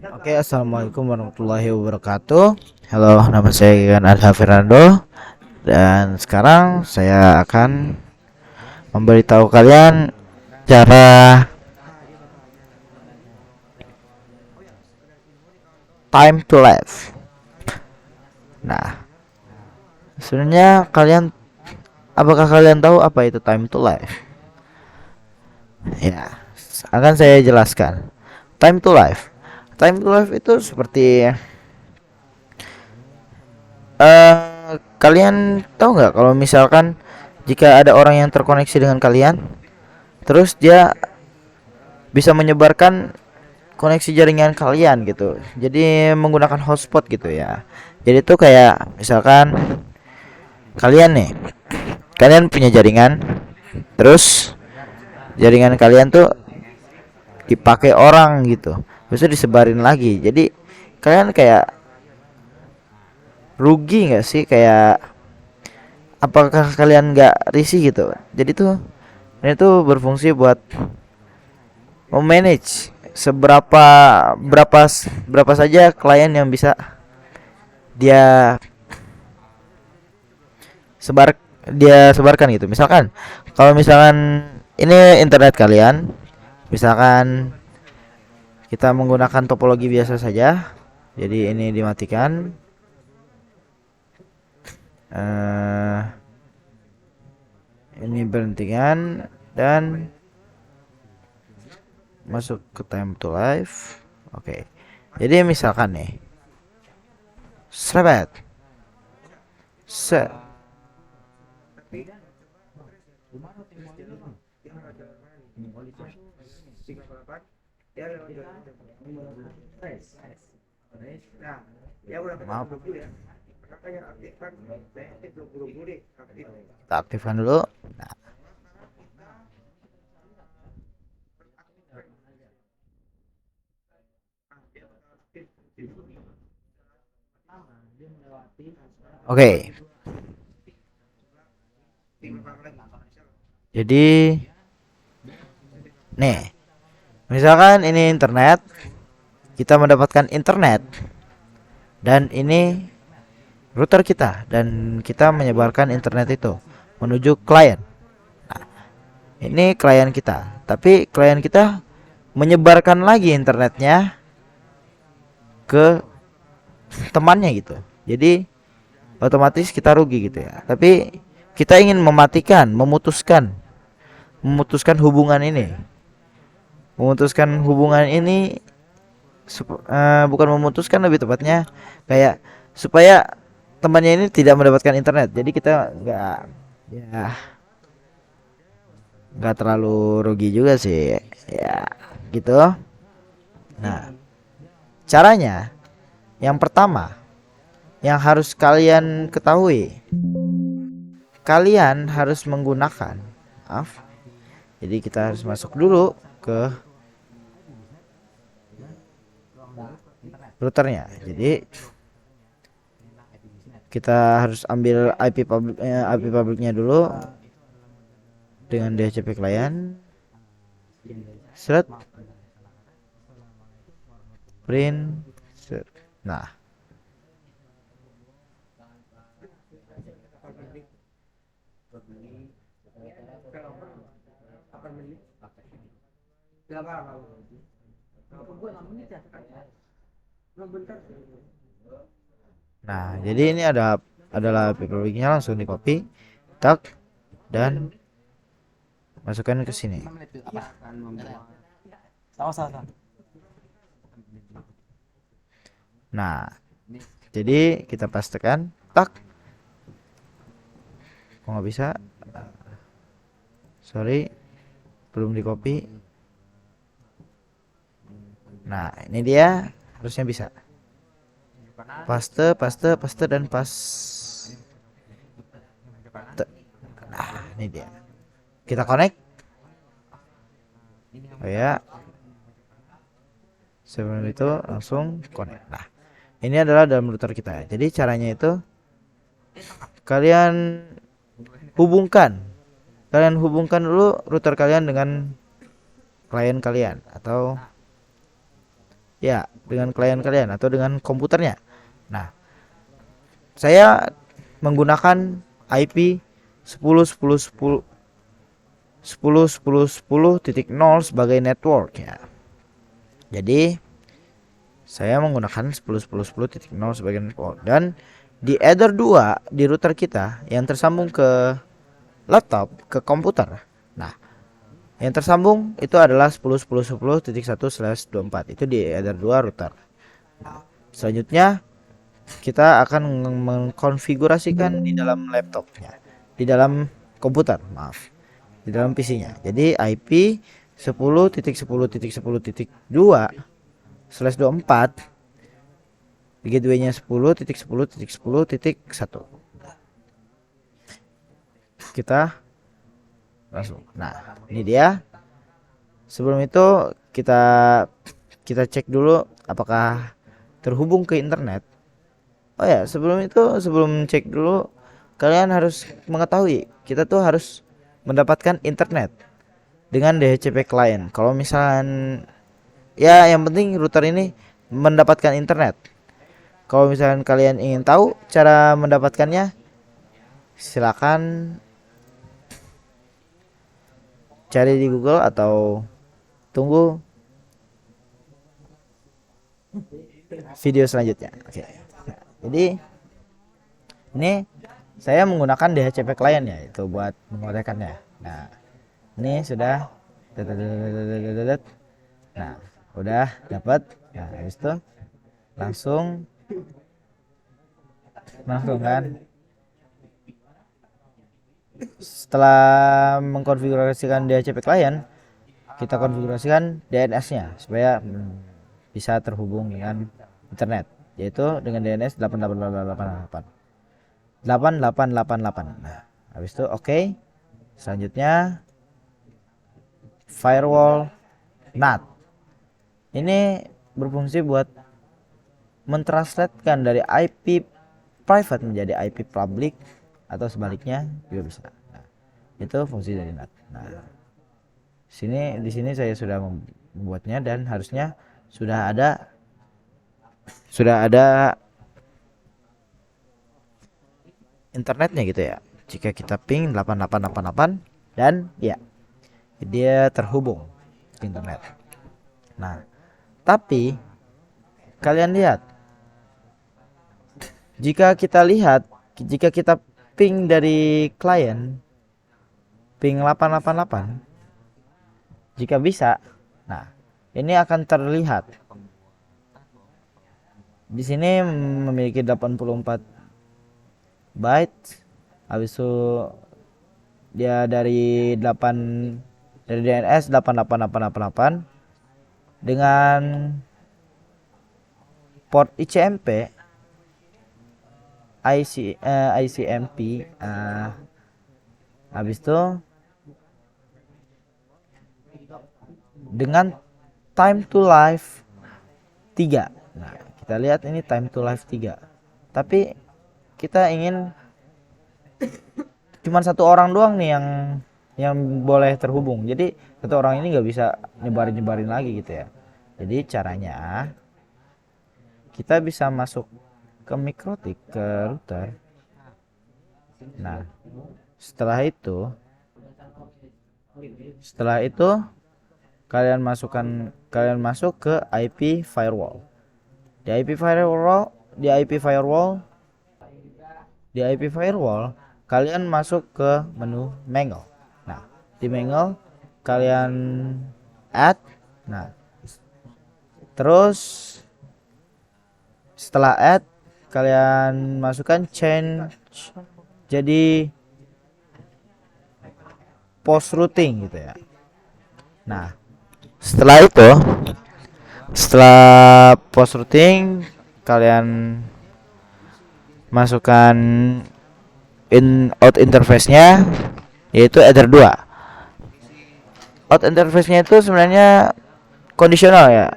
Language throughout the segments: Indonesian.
Oke, assalamualaikum warahmatullahi wabarakatuh. Halo, nama saya Gigan Adha Fernando dan sekarang saya akan memberitahu kalian cara time to life. Nah, sebenarnya apakah kalian tahu apa itu time to life? Ya, akan saya jelaskan. Time to life. Time to life itu seperti kalian tahu nggak kalau misalkan jika ada orang yang terkoneksi dengan kalian, terus dia bisa menyebarkan koneksi jaringan kalian gitu. Jadi menggunakan hotspot gitu ya. Jadi tuh kayak misalkan kalian nih, kalian punya jaringan, terus jaringan kalian tuh dipakai orang gitu. Bisa disebarin lagi. Jadi kalian kayak rugi nggak sih? Kayak apakah kalian nggak risih gitu? Jadi tuh ini tuh berfungsi buat memanage seberapa berapa berapa saja klien yang bisa dia sebar sebarkan gitu. Misalkan kalau misalkan ini internet kalian, misalkan kita menggunakan topologi biasa saja, jadi ini dimatikan, eh ini berhentikan dan masuk ke time to life. Oke, jadi misalkan nih srebet set. Maaf, kita aktifkan dulu. Nah, oke, jadi nih misalkan ini internet, kita mendapatkan internet dan ini router kita dan kita menyebarkan internet itu menuju klien. Nah, ini klien kita, tapi klien kita menyebarkan lagi internetnya ke temannya gitu. Jadi otomatis kita rugi gitu ya. Tapi kita ingin memutuskan hubungan ini. Memutuskan hubungan ini bukan memutuskan, lebih tepatnya kayak supaya temannya ini tidak mendapatkan internet. Jadi kita ya nggak terlalu rugi juga sih ya gitu. Nah, caranya yang pertama yang harus kalian ketahui, kalian harus menggunakan maaf, jadi kita harus masuk dulu ke routernya. Jadi kita harus ambil IP publiknya dulu dengan DHCP client, set print set. Nah, jadi ini adalah IP publiknya, langsung di copy tak dan masukkan ke sini. Nah, jadi kita pastekan tak. Kok nggak bisa? Sorry, belum di copy. Nah, ini dia, harusnya bisa. Paste dan pas. Nah, ini dia. Kita connect. Oh ya. Sebelum itu langsung connect. Nah, ini adalah dalam router kita. Jadi caranya itu kalian hubungkan dulu router kalian dengan klien kalian atau Ya, dengan klien kalian atau dengan komputernya. Nah, saya menggunakan IP 10.10.10.10.10.10.0 sebagai network ya. Jadi saya menggunakan 10.10.10.0 sebagai network, dan di Ether 2 di router kita yang tersambung ke laptop, ke komputer. Nah, yang tersambung itu adalah 10.10.10.10/24. Itu di Ether 2 router. Nah, selanjutnya kita akan mengkonfigurasikan di dalam laptopnya, di dalam komputer, maaf, di dalam PC-nya. Jadi IP 10.10.10.2/24, gateway-nya 10.10.10.10.1. Kita langsung. Nah, ini dia. Sebelum itu kita cek dulu apakah terhubung ke internet. Oh ya, sebelum cek dulu, kalian harus mengetahui kita tuh harus mendapatkan internet dengan DHCP client. Kalau misalkan ya yang penting router ini mendapatkan internet. Kalau misalkan kalian ingin tahu cara mendapatkannya, silakan cari di Google atau tunggu video selanjutnya. Oke. Jadi ini saya menggunakan DHCP client ya, itu buat mengorekannya. Nah, ini sudah. Nah, udah dapat. Nah, habis itu langsung kan, setelah mengkonfigurasikan DHCP client, kita konfigurasikan DNS-nya supaya bisa terhubung dengan internet, yaitu dengan DNS 8888. Nah, habis itu oke. Selanjutnya firewall NAT. Ini berfungsi buat mentranslatekan dari IP private menjadi IP public atau sebaliknya juga bisa. Nah, itu fungsi dari NAT. Nah, di sini saya sudah membuatnya, dan harusnya sudah ada internetnya gitu ya. Jika kita ping 8888 dan ya, dia terhubung ke internet. Nah, tapi kalian lihat, jika kita ping dari klien ping 888, jika bisa, nah ini akan terlihat di sini memiliki 84 byte. Habis itu dia dari DNS 88888 dengan port ICMP ICMP. Habis itu dengan time to live 3. Nah, kita lihat ini time to live 3. Tapi kita ingin cuman satu orang doang nih yang boleh terhubung. Jadi satu orang ini nggak bisa nyebarin lagi gitu ya. Jadi caranya kita bisa masuk ke MikroTik, ke router. Nah, setelah itu kalian masuk ke IP firewall. Di IP firewall kalian masuk ke menu mangle. Nah, di mangle kalian add. Nah, terus setelah add kalian masukkan change jadi post routing gitu ya. Nah, setelah post routing kalian masukkan out interface-nya, yaitu Ether 2. Out interface-nya itu sebenarnya kondisional ya.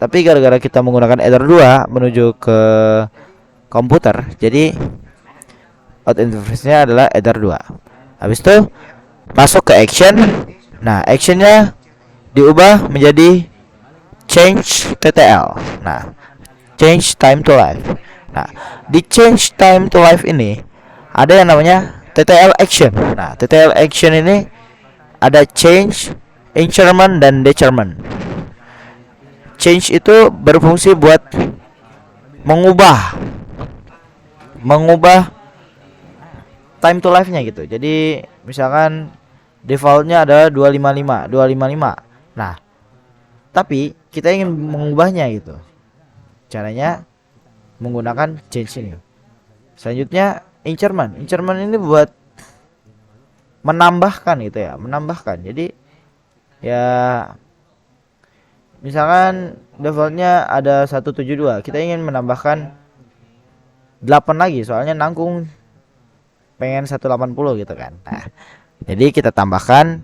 Tapi gara-gara kita menggunakan Ether 2 menuju ke komputer, jadi out interface-nya adalah Ether 2. Habis itu masuk ke action. Nah, actionnya diubah menjadi change TTL. Nah, change time to life. Nah, di change time to life ini ada yang namanya TTL action. Nah, TTL action ini ada change, increment, dan decrement. Change itu berfungsi buat mengubah time to life-nya gitu. Jadi misalkan defaultnya adalah 255. Nah, tapi kita ingin mengubahnya gitu. Caranya menggunakan change ini. Selanjutnya increment. Increment ini buat menambahkan gitu ya, menambahkan. Jadi ya misalkan defaultnya ada 172, kita ingin menambahkan 8 lagi, soalnya nanggung pengen 180 gitu kan. Nah, jadi kita tambahkan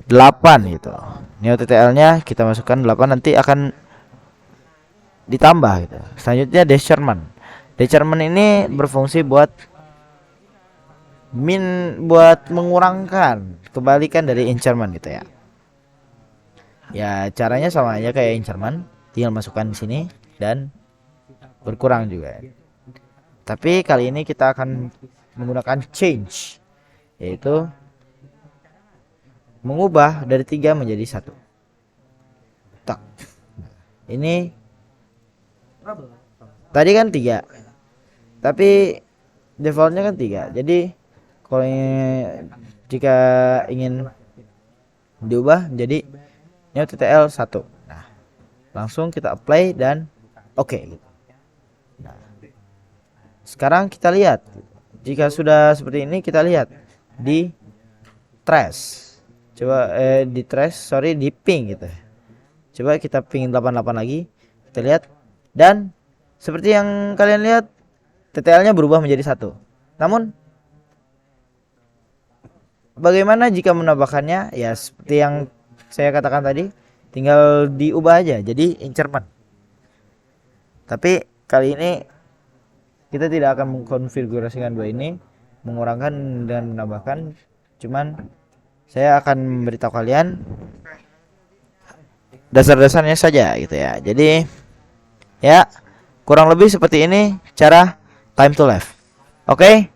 8 gitu. Neo TTL nya kita masukkan 8, nanti akan ditambah gitu. Selanjutnya decrement. Decrement ini berfungsi buat mengurangkan kebalikan dari increment gitu ya. Ya caranya sama aja kayak increment, tinggal masukkan di sini dan berkurang juga. Tapi kali ini kita akan menggunakan change, yaitu mengubah dari 3 menjadi 1. Tak. Ini tadi kan 3, tapi defaultnya kan 3. Jadi kalau jika ingin diubah menjadi Neo TTL 1. Nah, langsung kita apply dan oke gitu. Nah, sekarang kita lihat, jika sudah seperti ini, kita lihat di trace. Coba di ping gitu. Coba kita ping 88 lagi. Kita lihat, dan seperti yang kalian lihat, TTL-nya berubah menjadi 1. Namun bagaimana jika menambahkannya? Ya seperti yang saya katakan tadi, tinggal diubah aja jadi increment. Tapi kali ini kita tidak akan mengkonfigurasikan dua ini, mengurangkan dan menambahkan. Cuman saya akan memberitahu kalian dasar-dasarnya saja gitu ya. Jadi ya kurang lebih seperti ini cara time to life. Oke,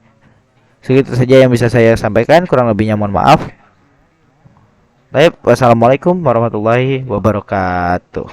segitu saja yang bisa saya sampaikan, kurang lebihnya mohon maaf. Baik, wassalamualaikum warahmatullahi wabarakatuh.